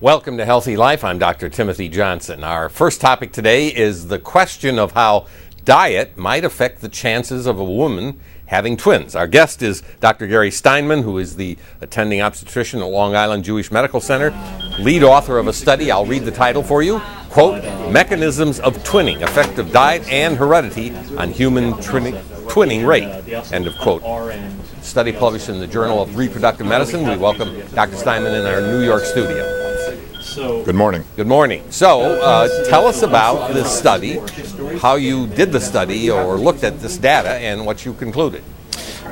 Welcome to Healthy Life. I'm Dr. Timothy Johnson. Our first topic today is the question of how diet might affect the chances of a woman having twins. Our guest is Dr. Gary Steinman, who is the attending obstetrician at Long Island Jewish Medical Center, lead author of a study. I'll read the title for you. Quote, Mechanisms of Twinning, Effect of Diet and Heredity on Human Twinning Rate. End of quote. Study published in the Journal of Reproductive Medicine. We welcome Dr. Steinman in our New York studio. Good morning. Good morning. So tell us about this study, how you did the study or looked at this data and what you concluded.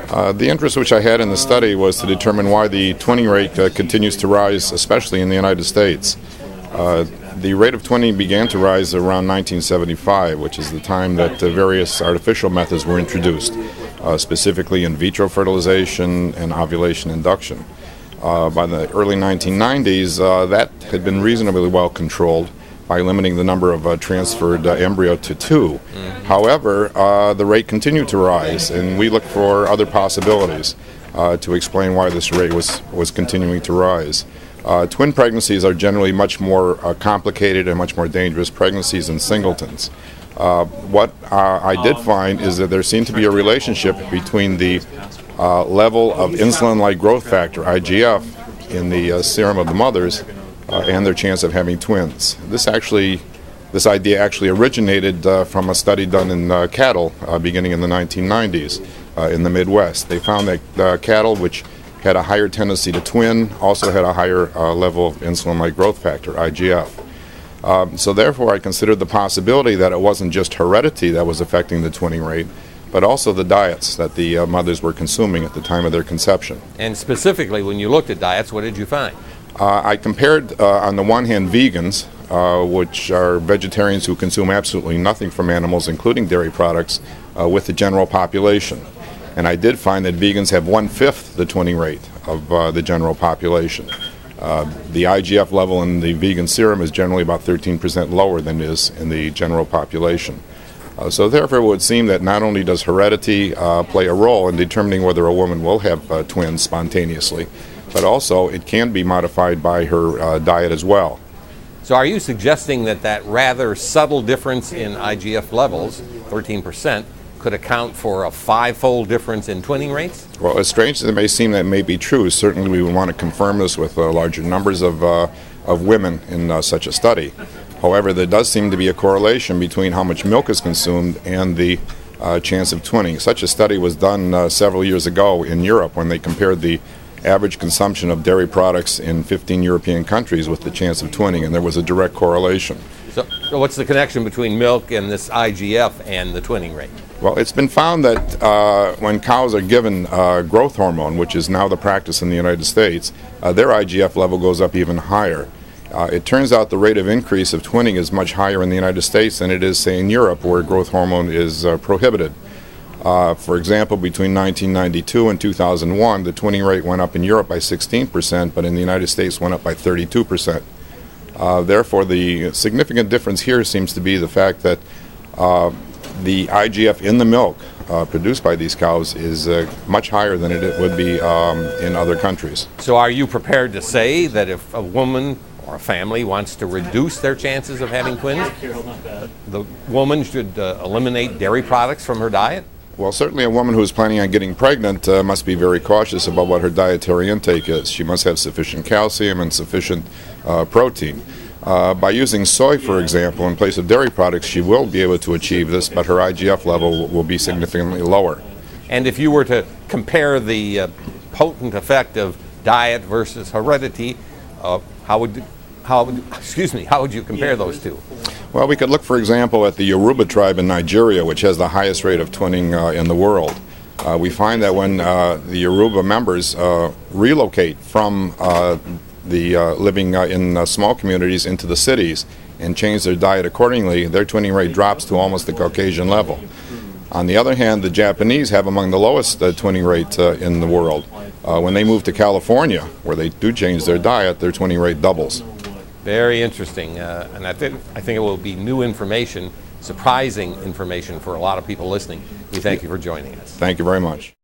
The interest which I had in the study was to determine why the twinning rate continues to rise, especially in the United States. The rate of twinning began to rise around 1975, which is the time that various artificial methods were introduced, specifically in vitro fertilization and ovulation induction. By the early 1990s, that had been reasonably well controlled by limiting the number of transferred embryo to 2. However, the rate continued to rise, and we looked for other possibilities to explain why this rate was continuing to rise. Twin pregnancies are generally much more complicated and much more dangerous pregnancies than singletons. What I did find is that there seemed to be a relationship between the level of insulin-like growth factor, IGF, in the serum of the mothers and their chance of having twins. This idea actually originated from a study done in cattle beginning in the 1990s in the Midwest. They found that cattle which had a higher tendency to twin also had a higher level of insulin-like growth factor, IGF. So therefore I considered the possibility that it wasn't just heredity that was affecting the twinning rate, but also the diets that the mothers were consuming at the time of their conception. And specifically, when you looked at diets, what did you find? I compared, on the one hand, vegans, which are vegetarians who consume absolutely nothing from animals, including dairy products, with the general population. And I did find that vegans have 1/5 the twinning rate of the general population. The IGF level in the vegan serum is generally about 13% lower than it is in the general population. So therefore it would seem that not only does heredity play a role in determining whether a woman will have twins spontaneously, but also it can be modified by her diet as well. So are you suggesting that rather subtle difference in IGF levels, 13%, could account for a 5-fold difference in twinning rates? Well, as strange as it may seem, that may be true. Certainly we would want to confirm this with larger numbers of women in such a study. However, there does seem to be a correlation between how much milk is consumed and the chance of twinning. Such a study was done several years ago in Europe when they compared the average consumption of dairy products in 15 European countries with the chance of twinning, and there was a direct correlation. So what's the connection between milk and this IGF and the twinning rate? Well, it's been found that when cows are given growth hormone, which is now the practice in the United States, their IGF level goes up even higher. It turns out the rate of increase of twinning is much higher in the United States than it is, say, in Europe, where growth hormone is prohibited. For example, between 1992 and 2001, the twinning rate went up in Europe by 16%, but in the United States went up by 32%. Therefore, the significant difference here seems to be the fact that the IGF in the milk produced by these cows is much higher than it would be in other countries. So are you prepared to say that if a woman or a family wants to reduce their chances of having twins, the woman should eliminate dairy products from her diet? Well, certainly a woman who is planning on getting pregnant must be very cautious about what her dietary intake is. She must have sufficient calcium and sufficient protein. By using soy, for example, in place of dairy products, she will be able to achieve this, but her IGF level will be significantly lower. And if you were to compare the potent effect of diet versus heredity, how would you compare those two? Well, we could look, for example, at the Yoruba tribe in Nigeria, which has the highest rate of twinning in the world. We find that when the Yoruba members relocate from living in small communities into the cities and change their diet accordingly, their twinning rate drops to almost the Caucasian level. On the other hand, the Japanese have among the lowest twinning rate in the world. When they move to California, where they do change their diet, their twinning rate doubles. Very interesting, and I think it will be new information, surprising information for a lot of people listening. We thank you for joining us. Thank you very much.